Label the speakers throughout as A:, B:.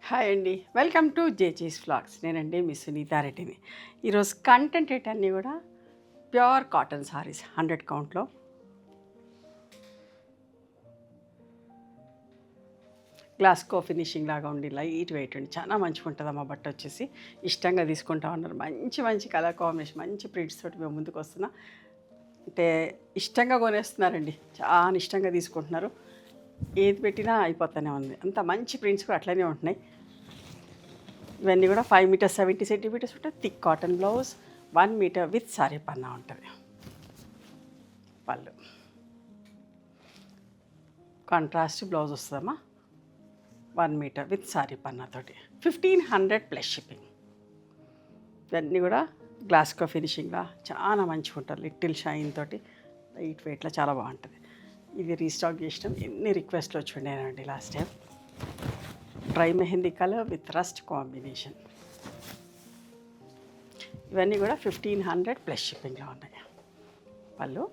A: Hi అండి, welcome to జేజీస్ vlogs. నేనండి మీ సునీతారెడ్డిని. ఈరోజు కంటెంట్ అన్నీ కూడా ప్యూర్ కాటన్ సారీస్ 100 కౌంట్లో. గ్లాస్కో ఫినిషింగ్ లాగా ఉండి లైట్ వెయిట్ ఉండి చాలా మంచిగా ఉంటుంది అమ్మ. బట్ట వచ్చేసి ఇష్టంగా తీసుకుంటా ఉన్నారు. మంచి మంచి కలర్ కాంబినేషన్, మంచి ప్రింట్స్ తోటి మేము ముందుకు వస్తున్నా. అంటే ఇష్టంగా కొనేస్తున్నారండి, చాలా ఇష్టంగా తీసుకుంటున్నారు. ఏది పెట్టినా అయిపోతూనే ఉంది. అంత మంచి ప్రింట్స్ కూడా అట్లనే ఉంటున్నాయి. ఇవన్నీ కూడా 5 మీటర్స్ 70 సెంటీమీటర్స్ ఉంటుంది. Thick cotton blouse, 1 metre with sari పన్నా ఉంటుంది. పళ్ళు కాంట్రాస్ట్ బ్లౌజ్ వస్తుందమ్మా, 1 మీటర్ విత్ సారీ పన్నాతోటి. 1500 ప్లస్ షిప్పింగ్. ఇవన్నీ కూడా గ్లాస్కో ఫినిషింగ్గా చాలా మంచిగా ఉంటుంది. లిటిల్ షైన్ తోటి లైట్ వెయిట్లో చాలా బాగుంటుంది. ఇది రీస్టాక్ చేసినాం. ఎన్ని రిక్వెస్ట్లు వచ్చి ఉండేనండి last time. Dry mehndi colour with rust combination. ఇవన్నీ కూడా 1500 ప్లస్ షిప్పింగ్లో ఉన్నాయి. వాళ్ళు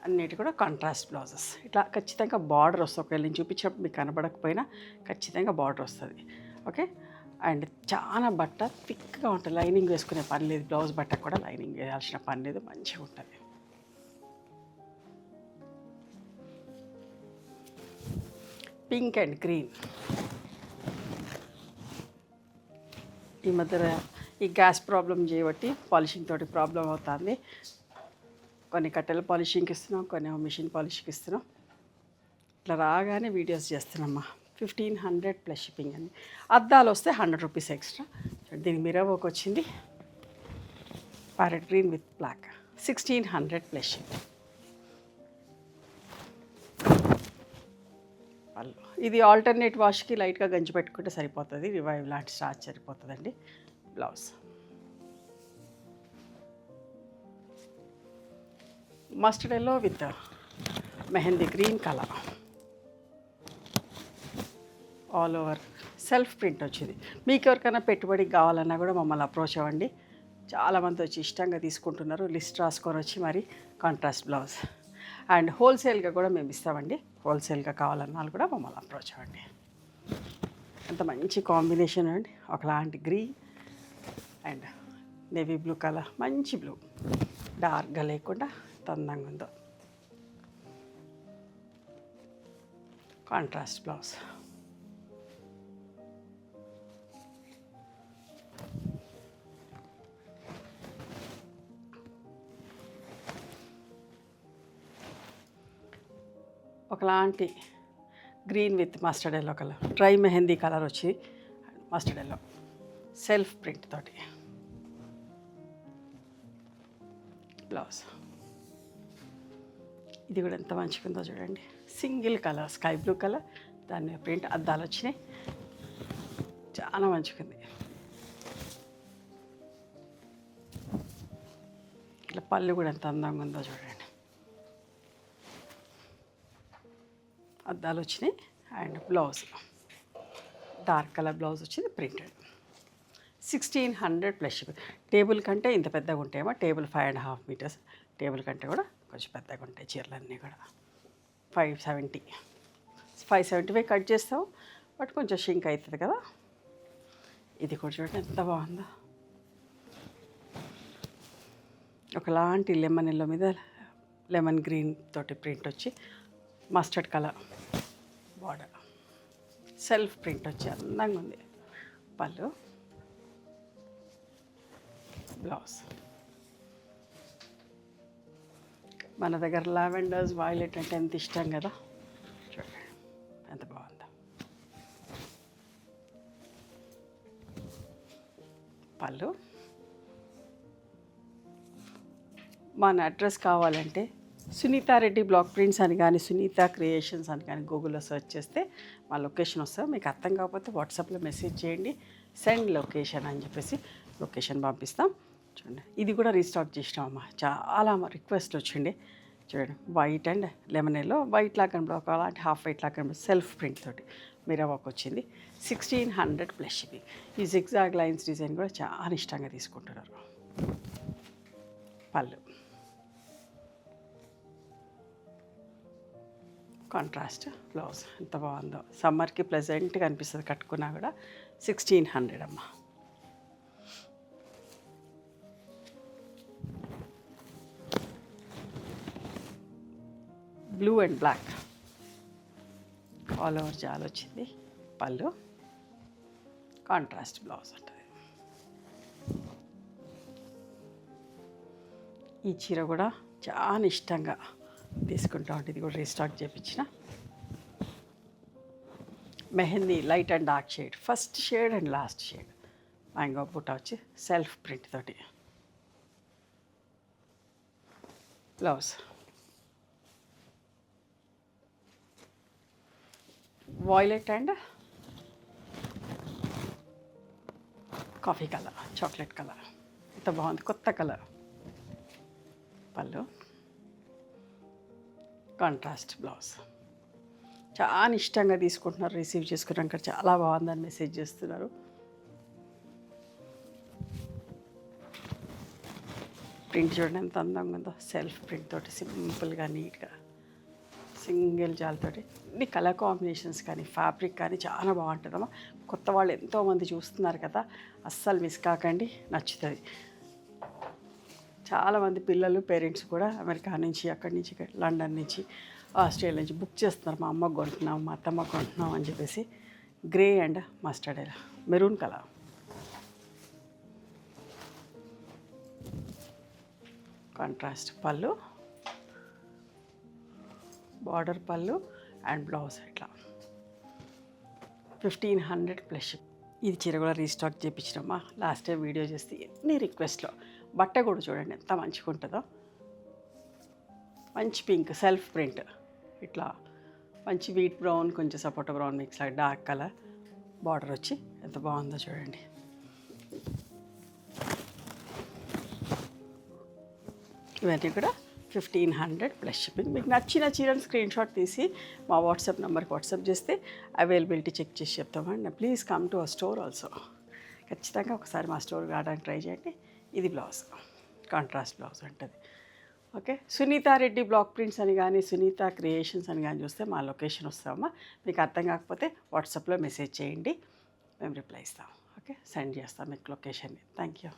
A: అన్నిటి కూడా కాంట్రాస్ట్ బ్లౌజెస్. ఇట్లా ఖచ్చితంగా బార్డర్ వస్తుంది. ఒకవేళ నేను చూపించినప్పుడు మీకు కనబడకపోయినా ఖచ్చితంగా బార్డర్ వస్తుంది. ఓకే. అండ్ చాలా బట్ట థిక్గా ఉంటుంది. లైనింగ్ వేసుకునే పని లేదు. బ్లౌజ్ బట్ట కూడా లైనింగ్ వేయాల్సిన పని లేదు. మంచిగా ఉంటుంది. Pink and green. ఈ మధ్య ఈ గ్యాస్ ప్రాబ్లం చేయబట్టి పాలిషింగ్ తోటి ప్రాబ్లం అవుతుంది. కొన్ని కట్టెల పాలిషింగ్కి ఇస్తున్నాం, కొన్ని మిషన్ పాలిష్కి ఇస్తున్నాం. ఇట్లా రాగానే వీడియోస్ చేస్తున్నామ్మా. 1500 ప్లస్ షిప్పింగ్ అండి. అద్దాలు వస్తే 100 రూపీస్ ఎక్స్ట్రా. దీని మిర్రర్ వర్క్ వచ్చింది. Parrot green with black, 1600 plus shipping. ఇది ఆల్టర్నేట్ వాష్కి లైట్గా గంజి పెట్టుకుంటే సరిపోతుంది. రివైవ్ లాంటి స్టార్చ్ సరిపోతుందండి. Blouse mustard yellow with mehndi green colour, all over self print వచ్చింది. మీకు ఎవరికైనా పెట్టుబడికి కావాలన్నా కూడా మమ్మల్ని అప్రోచ్ అవ్వండి. చాలామంది వచ్చి ఇష్టంగా తీసుకుంటున్నారు. లిస్ట్ రాసుకొని వచ్చి మరి కాంట్రాస్ట్ బ్లౌజ్. అండ్ హోల్సేల్గా కూడా మేము ఇస్తామండి. హోల్సేల్గా కావాలన్నా కూడా మమ్మల్ని అప్రోచ్ అవ్వండి. అంత మంచి కాంబినేషన్ అండి. ఒకలాంటి green and navy blue colour, మంచి బ్లూ, డార్క్గా లేకుండా అందంగా ఉందో. Contrast blouse. ఒకలాంటి green with mustard yellow colour, dry mehndi colour వచ్చి మస్టర్డ్ ఎల్లో సెల్ఫ్ ప్రింట్ తోటి బ్లౌజ్. ఇది కూడా ఎంత మంచిగా ఉందో చూడండి. Single colour sky blue colour, దాని ప్రింట్ అద్దాలు వచ్చినాయి. చాలా మంచిగా ఉంది. ఇట్లా పళ్ళు కూడా ఎంత అందంగా ఉందో చూడండి. అద్దాలు వచ్చినాయి. And blouse dark colour blouse వచ్చింది, ప్రింటెడ్. 1600 ప్లస్. టేబుల్ కంటే ఇంత పెద్దగా ఉంటాయేమో. Table 5.5 metres. టేబుల్ కంటే కూడా కొంచెం పెద్దగా ఉంటాయి చీరలన్నీ కూడా. 575 కట్ చేస్తాం, బట్ కొంచెం షింక్ అవుతుంది కదా. ఇది కూడా చూడండి ఎంత బాగుందో. ఒకలాంటి లెమన్ ఎల్లో మీద లెమన్ గ్రీన్ తోటి ప్రింట్ వచ్చి mustard colour border, self print వచ్చి అందంగా ఉంది. పళ్ళు, బ్లౌజ్. మన దగ్గర లావెండర్స్, వైలెట్ అంటే ఎంత ఇష్టం కదా. చూడండి ఎంత బాగుందో. పళ్ళు. మన అడ్రస్ కావాలంటే సునీతారెడ్డి బ్లాక్ ప్రింట్స్ అని కానీ, సునీత క్రియేషన్స్ అని కానీ గూగుల్లో సెర్చ్ చేస్తే మా లొకేషన్ వస్తుంది. మీకు అర్థం కాకపోతే వాట్సాప్లో మెసేజ్ చేయండి, సెండ్ లొకేషన్ అని చెప్పేసి లొకేషన్ పంపిస్తాం. చూడండి ఇది కూడా రీస్టాక్ చేసినామమ్మా. చాలా రిక్వెస్ట్ వచ్చిండే. చూడండి white and lemon yellow, white లాగా బ్లాక్ అలాంటి హాఫ్ వైట్ లాగా సెల్ఫ్ ప్రింట్ తోటి మిర్రర్ వర్క్ వచ్చింది. 1600 ప్లస్ షిప్పింగ్. ఈ జిగ్జాగ్ లైన్స్ డిజైన్ కూడా చాలా ఇష్టంగా తీసుకుంటున్నారు. పళ్ళు, కాంట్రాస్ట్ బ్లౌజ్ ఎంత బాగుందో, సమ్మర్కి ప్లెజెంట్గా అనిపిస్తుంది కట్టుకున్నా కూడా. 1600 అమ్మ. Blue and black all over జాల్ వచ్చింది. పళ్ళు, కాంట్రాస్ట్ బ్లౌజ్ ఉంటుంది. ఈ చీర కూడా చాలా ఇష్టంగా తీసుకుంటా ఉంటుంది. ఇది కూడా రీస్టాక్ చేయించిన mehndi light and dark shade, first shade and last shade. Mango బూటా వచ్చి సెల్ఫ్ ప్రింట్ తోటి. Blouse violet and coffee colour, chocolate colour. ఎంత బాగుంది, కొత్త కలర్. పళ్ళు, కాంట్రాస్ట్ బ్లౌజ్. చాలా ఇష్టంగా తీసుకుంటున్నారు, రిసీవ్ చేసుకున్నాక చాలా బాగుందని మెసేజ్ చేస్తున్నారు. ప్రింట్ చూడండి ఎంత అందంగా ఉందో, సెల్ఫ్ ప్రింట్ తోటి సింపుల్గా నీట్గా సింగిల్ జాలతోటి. అన్ని కలర్ కాంబినేషన్స్ కానీ ఫ్యాబ్రిక్ కానీ చాలా బాగుంటుందమ్మా. కొత్త వాళ్ళు ఎంతోమంది చూస్తున్నారు కదా, అస్సలు మిస్ కాకండి, నచ్చుతుంది. చాలామంది పిల్లలు పేరెంట్స్ కూడా అమెరికా నుంచి, అక్కడి నుంచి, లండన్ నుంచి, ఆస్ట్రేలియా నుంచి బుక్ చేస్తున్నారు. మా అమ్మకు కొంటున్నాం, మా అత్తమ్మకు కొంటున్నాం అని చెప్పేసి. Grey and mustard maroon colour. Contrast పళ్ళు, బార్డర్ పళ్ళు అండ్ బ్లౌజ్ ఇట్లా. 1500 ప్లస్. ఇది చీర కూడా రీస్టాక్ చేయించినమ్మా. లాస్ట్ టైం వీడియో చేస్తే ఎన్ని రిక్వెస్ట్లో. బట్ట కూడా చూడండి ఎంత మంచిగా ఉంటుందో. మంచి పింక్ సెల్ఫ్ ప్రింట్ ఇట్లా, మంచి వీట్ బ్రౌన్, కొంచెం సపోటా బ్రౌన్ మిక్స్ లాగా డార్క్ కలర్. బార్డర్ వచ్చి ఎంత బాగుందో చూడండి. ఇవన్నీ కూడా 1500 ప్లస్ షిప్పింగ్. మీకు నచ్చిన చీరను స్క్రీన్ షాట్ తీసి మా వాట్సాప్ నెంబర్కి వాట్సాప్ చేస్తే అవైలబిలిటీ చెక్ చేసి చెప్తామండి. Please come to our store also. ఖచ్చితంగా ఒకసారి మా స్టోర్ రావడానికి ట్రై చేయండి. ఇది బ్లౌజ్, కాంట్రాస్ట్ బ్లౌజ్ ఉంటుంది. Okay, Sunitha Reddy black prints అని కానీ, సునీత క్రియేషన్స్ అని కానీ చూస్తే మా లొకేషన్ వస్తామమ్మా. మీకు అర్థం కాకపోతే వాట్సాప్లో మెసేజ్ చేయండి, మేము రిప్లై ఇస్తాం. ఓకే, సెండ్ చేస్తాం మీకు లొకేషన్ని. Thank you.